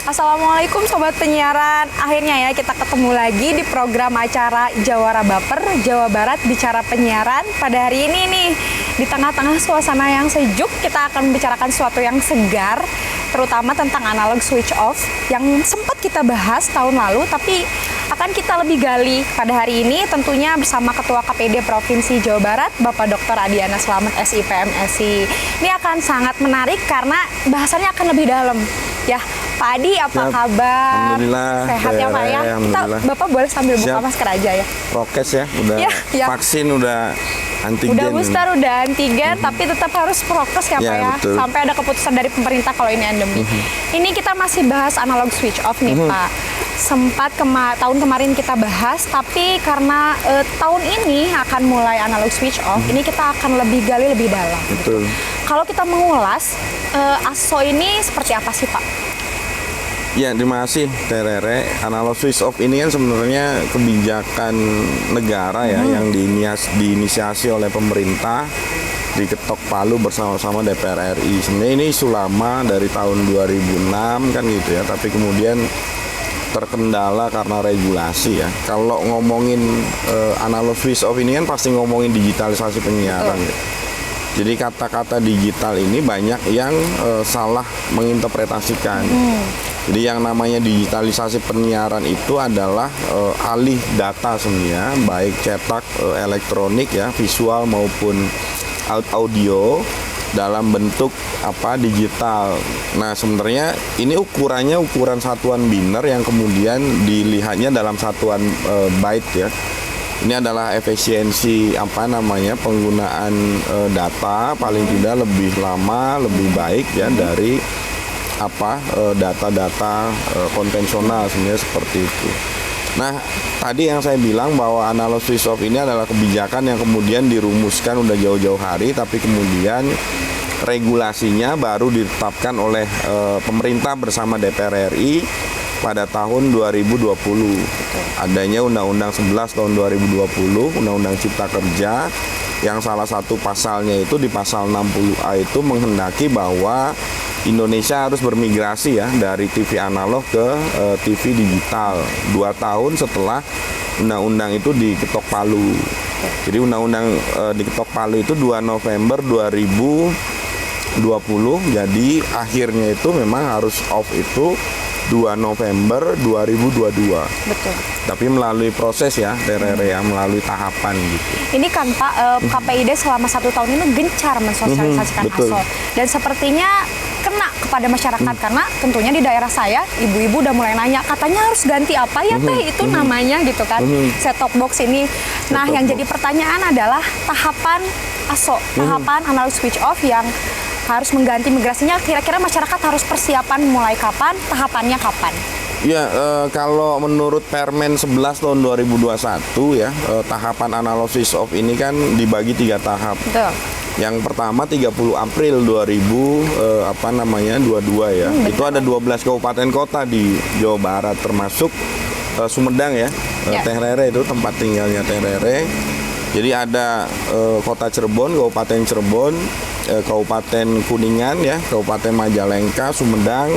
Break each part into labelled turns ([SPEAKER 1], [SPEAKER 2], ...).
[SPEAKER 1] Assalamualaikum Sobat Penyiaran. Akhirnya ya kita ketemu lagi di program acara Jawara Baper Jawa Barat Bicara Penyiaran. Pada hari ini nih, di tengah-tengah suasana yang sejuk, kita akan membicarakan sesuatu yang segar, terutama tentang analog switch off yang sempat kita bahas tahun lalu, tapi akan kita lebih gali pada hari ini tentunya bersama Ketua KPID Provinsi Jawa Barat, Bapak Dr. Adiana Slamet SIPM SI. Ini akan sangat menarik karena bahasannya akan lebih dalam. Ya, Pak Adi, apa kabar?
[SPEAKER 2] Alhamdulillah.
[SPEAKER 1] Sehat ya Pak ya? Kita, Bapak boleh sambil buka masker aja ya?
[SPEAKER 2] Prokes ya, udah
[SPEAKER 1] ya.
[SPEAKER 2] Vaksin, udah antigen.
[SPEAKER 1] Udah booster, udah antigen, tapi tetap harus prokes ya Pak ya?
[SPEAKER 2] Betul.
[SPEAKER 1] Sampai ada keputusan dari pemerintah kalau ini endemi. Ini kita masih bahas analog switch off nih Pak. Sempat tahun kemarin kita bahas, tapi karena tahun ini akan mulai analog switch off, ini kita akan lebih gali lebih dalam.
[SPEAKER 2] Betul.
[SPEAKER 1] Kalau kita mengulas, ASO ini seperti apa sih Pak?
[SPEAKER 2] Ya, terima kasih Terere. Analog switch off ini kan sebenarnya kebijakan negara ya yang diinisiasi oleh pemerintah, diketok palu bersama-sama DPR RI. Sebenarnya ini isu lama dari tahun 2006 kan gitu ya, tapi kemudian terkendala karena regulasi ya. Kalau ngomongin analog switch off ini kan pasti ngomongin digitalisasi penyiaran ya. Jadi kata-kata digital ini banyak yang salah menginterpretasikan. Jadi yang namanya digitalisasi penyiaran itu adalah alih data sebenarnya, baik cetak, elektronik ya, visual maupun audio dalam bentuk digital. Nah, sebenarnya ini ukuran satuan biner yang kemudian dilihatnya dalam satuan byte ya. Ini adalah efisiensi penggunaan data paling tidak lebih lama, lebih baik ya dari data-data konvensional sebenarnya seperti itu. Nah, tadi yang saya bilang bahwa analog switch off ini adalah kebijakan yang kemudian dirumuskan udah jauh-jauh hari, tapi kemudian regulasinya baru ditetapkan oleh pemerintah bersama DPR RI pada tahun 2020. Adanya Undang-Undang 11 tahun 2020, Undang-Undang Cipta Kerja, yang salah satu pasalnya itu di pasal 60A itu menghendaki bahwa Indonesia harus bermigrasi ya dari TV analog ke TV digital 2 tahun setelah undang-undang itu diketok palu. Jadi undang-undang diketok palu itu 2 November 2020, jadi akhirnya itu memang harus off itu 2 November 2022.
[SPEAKER 1] Betul.
[SPEAKER 2] Tapi melalui proses ya, melalui tahapan gitu.
[SPEAKER 1] Ini kan Pak, KPID selama 1 tahun ini gencar mensosialisasikan ASO. Dan sepertinya kena kepada masyarakat karena tentunya di daerah saya, ibu-ibu udah mulai nanya, katanya harus ganti apa ya teh itu namanya gitu kan, set top box ini. Nah, yang jadi pertanyaan adalah tahapan ASO, tahapan analog switch off yang harus mengganti migrasinya, kira-kira masyarakat harus persiapan mulai kapan, tahapannya kapan?
[SPEAKER 2] Ya, kalau menurut Permen 11 tahun 2021 ya, tahapan analog switch off ini kan dibagi 3 tahap. Betul. Yang pertama 30 April 2022 ya. Itu ada 12 kabupaten kota di Jawa Barat termasuk Sumedang ya. Teh Rere itu tempat tinggalnya Teh Rere. Jadi ada Kota Cirebon, Kabupaten Cirebon, Kabupaten Kuningan ya, Kabupaten Majalengka, Sumedang,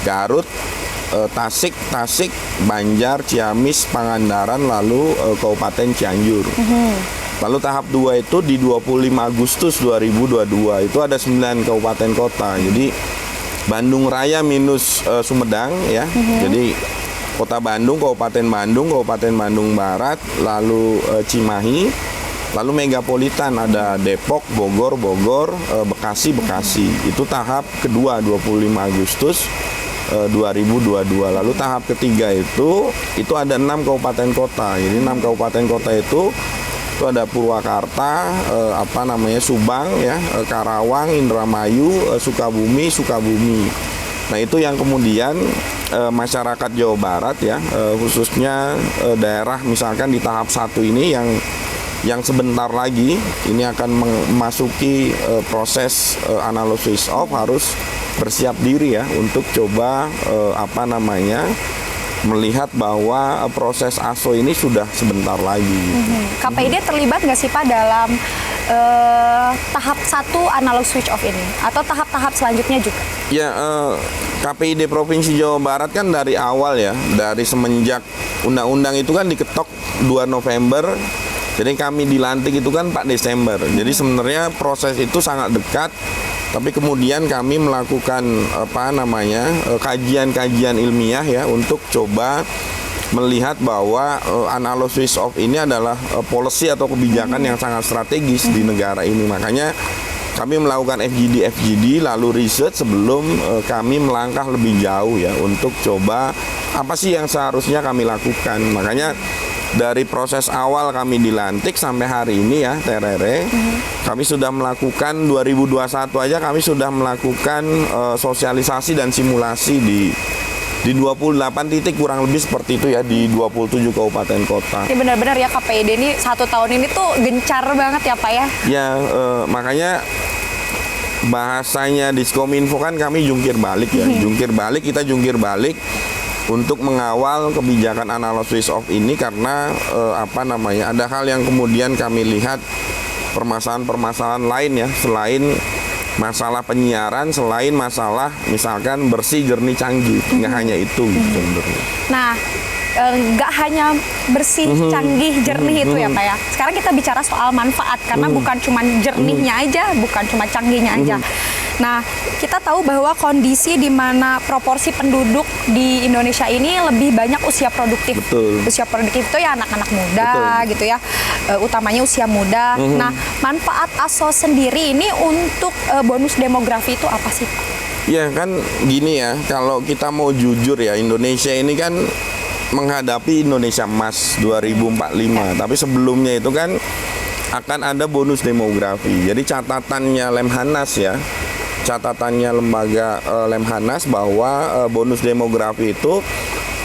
[SPEAKER 2] Garut, Tasik, Banjar, Ciamis, Pangandaran, lalu Kabupaten Cianjur. Lalu tahap 2 itu di 25 Agustus 2022 itu ada 9 kabupaten kota. Jadi Bandung Raya minus Sumedang ya. Jadi Kota Bandung, Kabupaten Bandung Barat, lalu Cimahi, lalu megapolitan ada Depok, Bogor, Bekasi. Itu tahap kedua 25 Agustus 2022. Lalu tahap ketiga itu ada 6 kabupaten kota. Jadi 6 kabupaten kota itu ada Purwakarta, Subang ya, Karawang, Indramayu, Sukabumi. Nah, itu yang kemudian masyarakat Jawa Barat ya, khususnya daerah misalkan di tahap 1 ini yang sebentar lagi ini akan memasuki proses analog switch off, harus bersiap diri ya untuk coba melihat bahwa proses ASO ini sudah sebentar lagi.
[SPEAKER 1] KPID terlibat nggak sih Pak dalam tahap 1 analog switch off ini atau tahap-tahap selanjutnya juga?
[SPEAKER 2] Ya, KPID Provinsi Jawa Barat kan dari awal ya, dari semenjak undang-undang itu kan diketok 2 November, jadi kami dilantik itu kan 4 Desember. Jadi sebenarnya proses itu sangat dekat, tapi kemudian kami melakukan kajian-kajian ilmiah ya untuk coba melihat bahwa analysis of ini adalah policy atau kebijakan yang sangat strategis di negara ini. Makanya kami melakukan FGD lalu riset sebelum kami melangkah lebih jauh ya untuk coba apa sih yang seharusnya kami lakukan. Makanya dari proses awal kami dilantik sampai hari ini ya TRRE, kami sudah melakukan 2021 aja kami sudah melakukan sosialisasi dan simulasi di 28 titik kurang lebih seperti itu ya, di 27 kabupaten kota.
[SPEAKER 1] Ini benar-benar ya KPID ini 1 tahun ini tuh gencar banget ya Pak ya?
[SPEAKER 2] Ya makanya bahasanya Diskominfo kan kami jungkir balik ya, kita jungkir balik untuk mengawal kebijakan analysis of ini karena ada hal yang kemudian kami lihat permasalahan-permasalahan lain ya selain masalah penyiaran, selain masalah misalkan bersih, jernih, canggih, nggak hanya itu sebenarnya.
[SPEAKER 1] Nah, nggak hanya bersih, canggih, jernih itu ya Pak ya. Sekarang kita bicara soal manfaat karena bukan cuma jernihnya aja, bukan cuma canggihnya aja. Nah, kita tahu bahwa kondisi di mana proporsi penduduk di Indonesia ini lebih banyak usia produktif.
[SPEAKER 2] Betul.
[SPEAKER 1] Usia produktif itu ya anak-anak muda.
[SPEAKER 2] Betul.
[SPEAKER 1] Gitu ya, utamanya usia muda. Nah, manfaat ASO sendiri ini untuk bonus demografi itu apa sih Pak?
[SPEAKER 2] Ya kan gini ya, kalau kita mau jujur ya, Indonesia ini kan menghadapi Indonesia Emas 2045. Tapi sebelumnya itu kan akan ada bonus demografi. Jadi catatannya Lemhanas ya, catatannya lembaga Lemhanas bahwa bonus demografi itu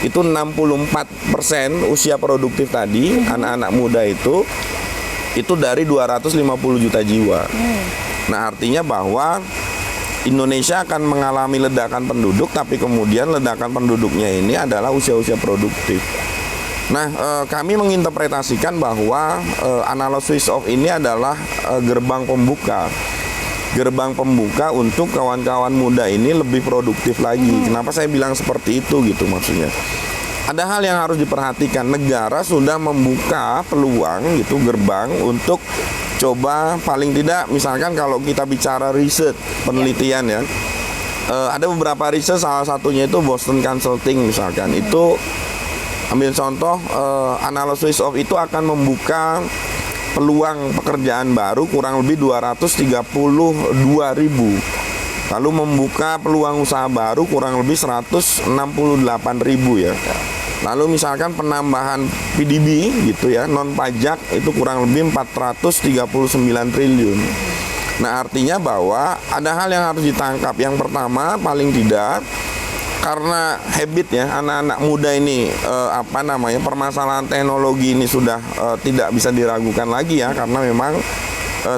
[SPEAKER 2] 64% usia produktif tadi, anak-anak muda itu dari 250 juta jiwa. Nah, artinya bahwa Indonesia akan mengalami ledakan penduduk, tapi kemudian ledakan penduduknya ini adalah usia-usia produktif. Nah, kami menginterpretasikan bahwa analysis of ini adalah gerbang pembuka untuk kawan-kawan muda ini lebih produktif lagi. Kenapa saya bilang seperti itu gitu maksudnya? Ada hal yang harus diperhatikan. Negara sudah membuka peluang gitu, gerbang untuk coba paling tidak misalkan kalau kita bicara riset, penelitian ya. Ada beberapa riset, salah satunya itu Boston Consulting misalkan. Itu ambil contoh, analysis of itu akan membuka peluang pekerjaan baru kurang lebih 232.000. Lalu membuka peluang usaha baru kurang lebih 168.000 ya. Lalu misalkan penambahan PDB gitu ya, non pajak itu kurang lebih 439 triliun. Nah, artinya bahwa ada hal yang harus ditangkap. Yang pertama, paling tidak karena habit ya anak-anak muda ini permasalahan teknologi ini sudah tidak bisa diragukan lagi ya, karena memang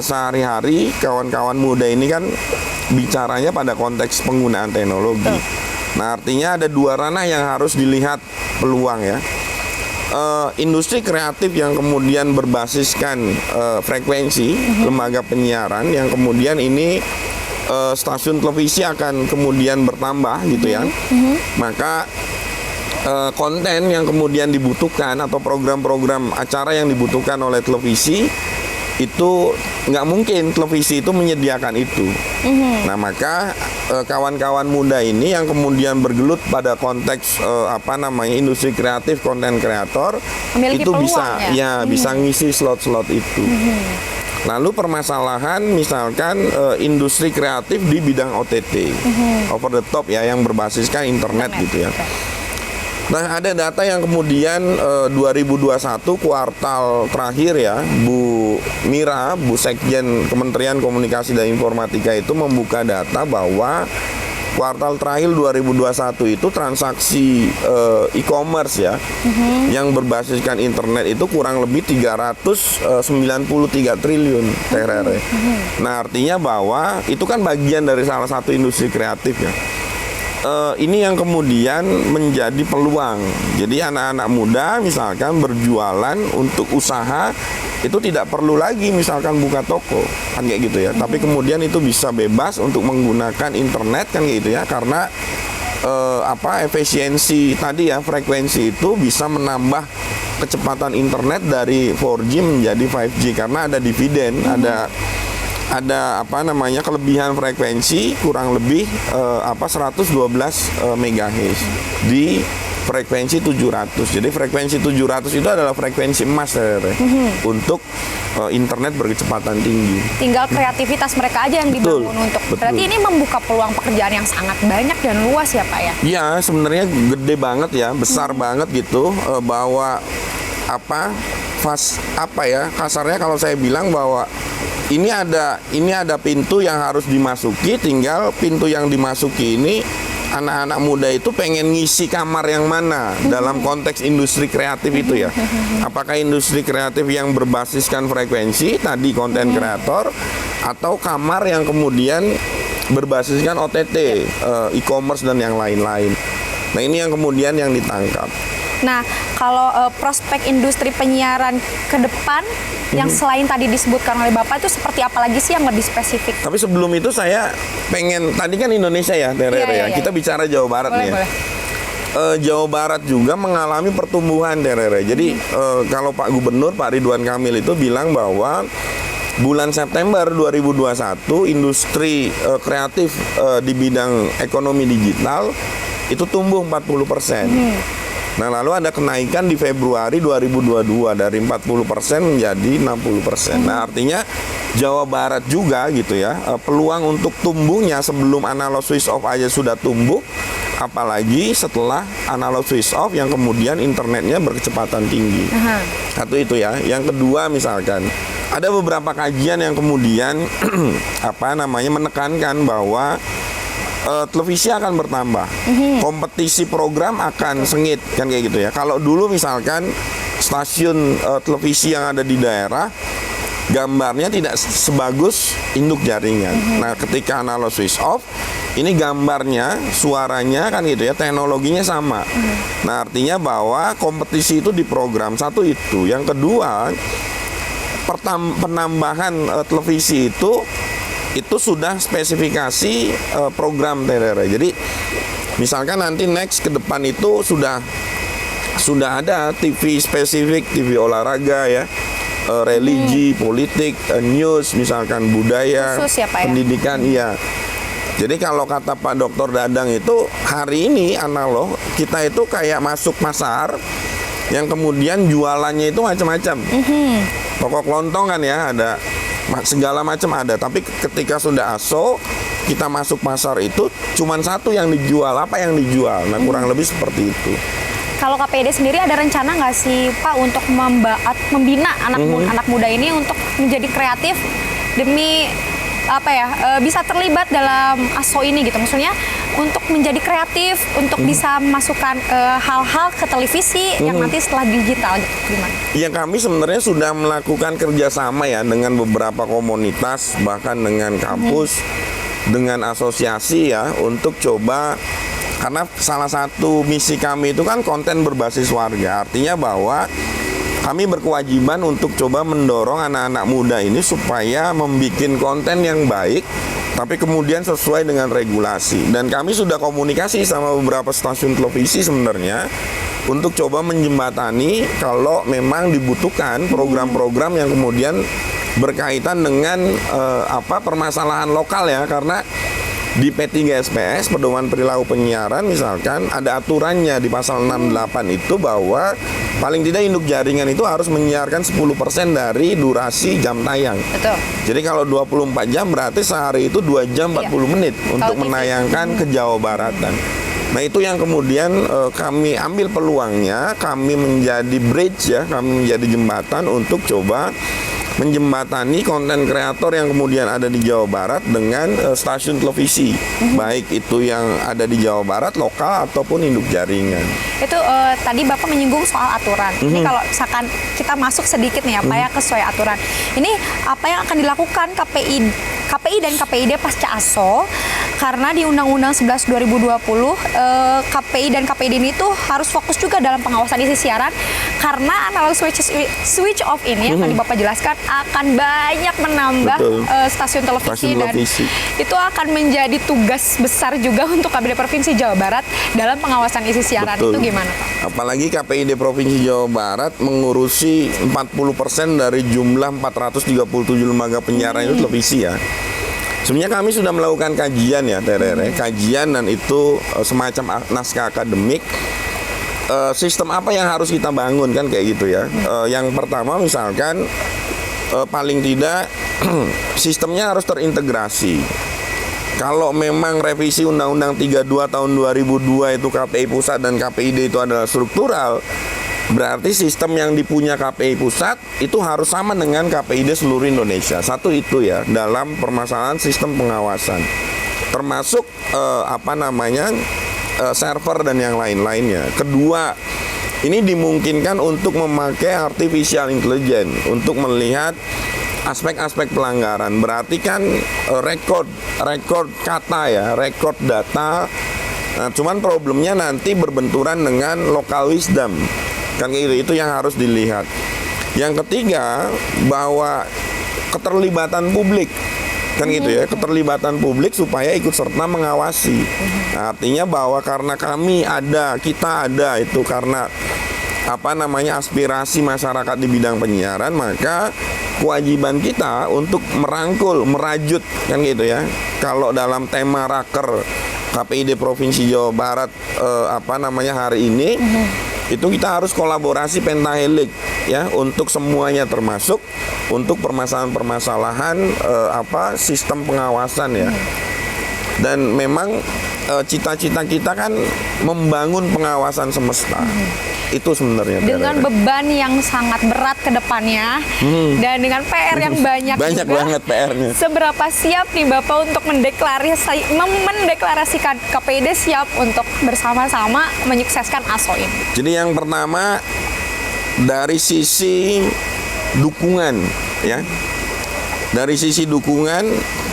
[SPEAKER 2] sehari-hari kawan-kawan muda ini kan bicaranya pada konteks penggunaan teknologi. Nah, artinya ada 2 ranah yang harus dilihat peluang ya. Industri kreatif yang kemudian berbasiskan frekuensi, lembaga penyiaran yang kemudian ini stasiun televisi akan kemudian bertambah gitu ya. Maka konten yang kemudian dibutuhkan atau program-program acara yang dibutuhkan oleh televisi itu nggak mungkin televisi itu menyediakan itu. Nah, maka kawan-kawan muda ini yang kemudian bergelut pada konteks industri kreatif, konten kreator
[SPEAKER 1] memiliki
[SPEAKER 2] itu
[SPEAKER 1] peluang,
[SPEAKER 2] bisa bisa ngisi slot-slot itu. Lalu permasalahan misalkan industri kreatif di bidang OTT, over the top ya, yang berbasiskan internet gitu ya. Nah, ada data yang kemudian 2021 kuartal terakhir ya, Bu Mira, Bu Sekjen Kementerian Komunikasi dan Informatika itu membuka data bahwa kuartal terakhir 2021 itu transaksi e-commerce ya, yang berbasiskan internet itu kurang lebih 393 triliun TRR. Nah, artinya bahwa itu kan bagian dari salah satu industri kreatif ya. Ini yang kemudian menjadi peluang. Jadi anak-anak muda misalkan berjualan untuk usaha itu tidak perlu lagi misalkan buka toko kan kayak gitu ya. Tapi kemudian itu bisa bebas untuk menggunakan internet kan kayak gitu ya, karena efisiensi tadi ya, frekuensi itu bisa menambah kecepatan internet dari 4G menjadi 5G karena ada dividen, ada kelebihan frekuensi kurang lebih 112 MHz di frekuensi 700. Jadi frekuensi 700 itu adalah frekuensi emas untuk internet berkecepatan tinggi.
[SPEAKER 1] Tinggal kreativitas mereka aja yang dibangun
[SPEAKER 2] betul.
[SPEAKER 1] Berarti ini membuka peluang pekerjaan yang sangat banyak dan luas ya Pak ya?
[SPEAKER 2] Iya, sebenarnya gede banget ya, besar banget gitu, bahwa kasarnya kalau saya bilang bahwa ini ada pintu yang harus dimasuki, tinggal pintu yang dimasuki ini anak-anak muda itu pengen ngisi kamar yang mana dalam konteks industri kreatif itu ya. Apakah industri kreatif yang berbasiskan frekuensi tadi konten kreator, atau kamar yang kemudian berbasiskan OTT, e-commerce dan yang lain-lain. Nah, ini yang kemudian yang ditangkap.
[SPEAKER 1] Nah, kalau prospek industri penyiaran ke depan yang selain tadi disebutkan oleh Bapak itu seperti apa lagi sih yang lebih spesifik?
[SPEAKER 2] Tapi sebelum itu saya pengen, tadi kan Indonesia ya, Terere ya. Kita bicara Jawa Barat nih ya. Jawa Barat juga mengalami pertumbuhan, Terere. Jadi kalau Pak Gubernur, Pak Ridwan Kamil itu bilang bahwa bulan September 2021 industri kreatif di bidang ekonomi digital itu tumbuh 40%. Nah, lalu ada kenaikan di Februari 2022 dari 40% menjadi 60%. Nah, artinya Jawa Barat juga gitu ya, peluang untuk tumbuhnya sebelum analog switch off aja sudah tumbuh, apalagi setelah analog switch off yang kemudian internetnya berkecepatan tinggi. Satu itu ya. Yang kedua, misalkan ada beberapa kajian yang kemudian menekankan bahwa televisi akan bertambah, kompetisi program akan sengit, kan kayak gitu ya. Kalau dulu misalkan stasiun televisi yang ada di daerah gambarnya tidak sebagus induk jaringan. Nah, ketika analog switch off, ini gambarnya, suaranya kan gitu ya, teknologinya sama. Nah, artinya bahwa kompetisi itu diprogram. Satu itu. Yang kedua, penambahan televisi itu sudah spesifikasi program Terere. Jadi misalkan nanti next ke depan itu sudah ada TV spesifik, TV olahraga ya, religi, politik, news, misalkan budaya, pendidikan, iya. Jadi kalau kata Pak Dr. Dadang itu, hari ini analog kita itu kayak masuk pasar yang kemudian jualannya itu macam-macam. Toko kelontong kan ya, ada segala macam ada, tapi ketika sudah ASO kita masuk pasar itu cuman satu yang dijual, apa yang dijual. Nah, kurang lebih seperti itu.
[SPEAKER 1] Kalau KPID sendiri ada rencana nggak sih Pak untuk membina anak muda ini untuk menjadi kreatif demi bisa terlibat dalam ASO ini gitu, maksudnya untuk menjadi kreatif, untuk bisa masukkan hal-hal ke televisi yang nanti setelah digital gitu, gimana?
[SPEAKER 2] Ya, kami sebenarnya sudah melakukan kerjasama ya dengan beberapa komunitas, bahkan dengan kampus, dengan asosiasi ya, untuk coba, karena salah satu misi kami itu kan konten berbasis warga, artinya bahwa kami berkewajiban untuk coba mendorong anak-anak muda ini supaya membuat konten yang baik, tapi kemudian sesuai dengan regulasi. Dan kami sudah komunikasi sama beberapa stasiun televisi sebenarnya untuk coba menjembatani kalau memang dibutuhkan program-program yang kemudian berkaitan dengan permasalahan lokal ya, karena di P3SPS, Pedoman Perilaku Penyiaran, misalkan ada aturannya di pasal 68 itu bahwa paling tidak induk jaringan itu harus menyiarkan 10% dari durasi jam tayang.
[SPEAKER 1] Betul.
[SPEAKER 2] Jadi kalau 24 jam berarti sehari itu 2 jam 40 menit untuk menayangkan ke Jawa Baratan. Nah, itu yang kemudian kami ambil peluangnya, kami menjadi bridge ya, kami menjadi jembatan untuk coba menjembatani konten kreator yang kemudian ada di Jawa Barat dengan stasiun televisi, baik itu yang ada di Jawa Barat, lokal ataupun induk jaringan. Itu
[SPEAKER 1] tadi Bapak menyinggung soal aturan. Ini kalau misalkan kita masuk sedikit nih ya Pak ya, sesuai aturan. Ini apa yang akan dilakukan KPI dan KPID pasca ASO Karena di Undang-Undang 11 2020 KPI dan KPID ini tuh harus fokus juga dalam pengawasan isi siaran, karena analog switch off ini yang tadi Bapak jelaskan akan banyak menambah stasiun televisi, dan itu akan menjadi tugas besar juga untuk KPID Provinsi Jawa Barat dalam pengawasan isi siaran. Itu gimana Pak?
[SPEAKER 2] Apalagi KPID Provinsi Jawa Barat mengurusi 40% dari jumlah 437 lembaga penyiaran itu televisi ya. Sebenarnya kami sudah melakukan kajian ya, kajian, dan itu semacam naskah akademik. Sistem apa yang harus kita bangun kan kayak gitu ya. Yang pertama misalkan paling tidak sistemnya harus terintegrasi. Kalau memang revisi Undang-Undang 32 tahun 2002 itu KPI pusat dan KPID itu adalah struktural, berarti sistem yang dipunya KPI pusat itu harus sama dengan KPID seluruh Indonesia. Satu itu ya, dalam permasalahan sistem pengawasan, termasuk server dan yang lain-lainnya. Kedua, ini dimungkinkan untuk memakai artificial intelligence untuk melihat aspek-aspek pelanggaran. Berarti kan rekod kata ya, rekod data. Nah, cuman problemnya nanti berbenturan dengan local wisdom. Kan gitu, itu yang harus dilihat. Yang ketiga, bahwa keterlibatan publik. Kan gitu ya, keterlibatan publik supaya ikut serta mengawasi. Nah, artinya bahwa karena kita ada itu karena aspirasi masyarakat di bidang penyiaran, maka kewajiban kita untuk merajut kan gitu ya. Kalau dalam tema raker KPID Provinsi Jawa Barat hari ini, itu kita harus kolaborasi pentahelik ya, untuk semuanya, termasuk untuk permasalahan-permasalahan sistem pengawasan ya. Dan memang cita-cita kita kan membangun pengawasan semesta. Itu sebenarnya
[SPEAKER 1] dengan beban yang sangat berat ke depannya, dan dengan PR yang banyak juga,
[SPEAKER 2] banget PR-nya.
[SPEAKER 1] Seberapa siap nih Bapak untuk mendeklarasikan KPID siap untuk bersama-sama menyukseskan ASO ini? Jadi
[SPEAKER 2] yang pertama dari sisi dukungan ya. Dari sisi dukungan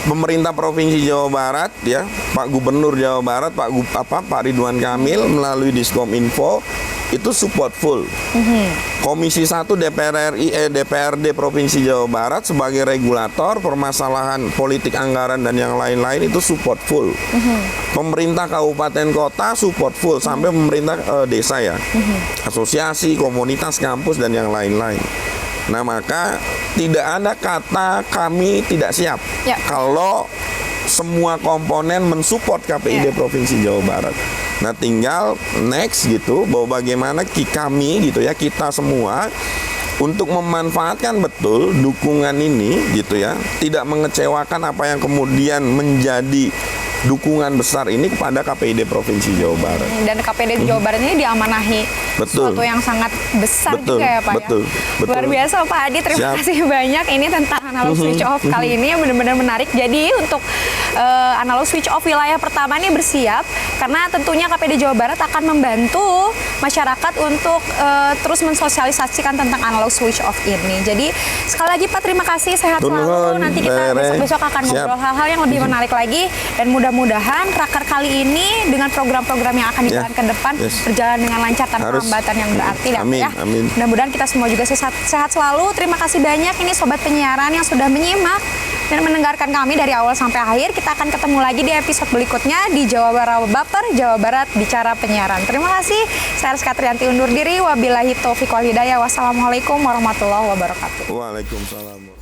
[SPEAKER 2] pemerintah Provinsi Jawa Barat ya, Pak Gubernur Jawa Barat, Pak Ridwan Kamil melalui Diskominfo itu support full. Komisi 1 DPRD Provinsi Jawa Barat sebagai regulator permasalahan politik anggaran dan yang lain-lain itu support full. Pemerintah kabupaten kota support full, sampai pemerintah desa ya, asosiasi, komunitas, kampus dan yang lain-lain. Nah, maka tidak ada kata kami tidak siap kalau semua komponen mensupport KPID Provinsi Jawa Barat. Nah, tinggal next gitu, bahwa bagaimana kami gitu ya, kita semua untuk memanfaatkan betul dukungan ini gitu ya, tidak mengecewakan apa yang kemudian menjadi dukungan besar ini kepada KPID Provinsi Jawa Barat. Dan
[SPEAKER 1] KPID Jawa Barat ini diamanahi sesuatu yang sangat besar juga ya Pak ya. Luar biasa Pak Adi, terima kasih banyak ini tentang analog switch off kali ini yang benar-benar menarik. Jadi untuk analog switch off wilayah pertama ini bersiap, karena tentunya KPID Jawa Barat akan membantu masyarakat untuk terus mensosialisasikan tentang analog switch off ini. Jadi sekali lagi Pak, terima kasih, sehat selalu. Nanti kita besok-besok akan ngobrol hal-hal yang lebih menarik lagi, dan mudah-mudahan raker kali ini dengan program-program yang akan dijalankan ke depan berjalan dengan lancar tanpa hambatan yang berarti.
[SPEAKER 2] Amin,
[SPEAKER 1] ya.
[SPEAKER 2] amin.
[SPEAKER 1] Mudah-mudahan kita semua juga sehat selalu. Terima kasih banyak ini Sobat Penyiaran yang sudah menyimak dan mendengarkan kami dari awal sampai akhir. Kita akan ketemu lagi di episode berikutnya di Jawa Barat Baper, Jawa Barat Bicara Penyiaran. Terima kasih. Saya Rizka Trianti undur diri. Wabillahi taufiq wal hidayah. Wassalamualaikum warahmatullahi wabarakatuh.
[SPEAKER 2] Waalaikumsalam.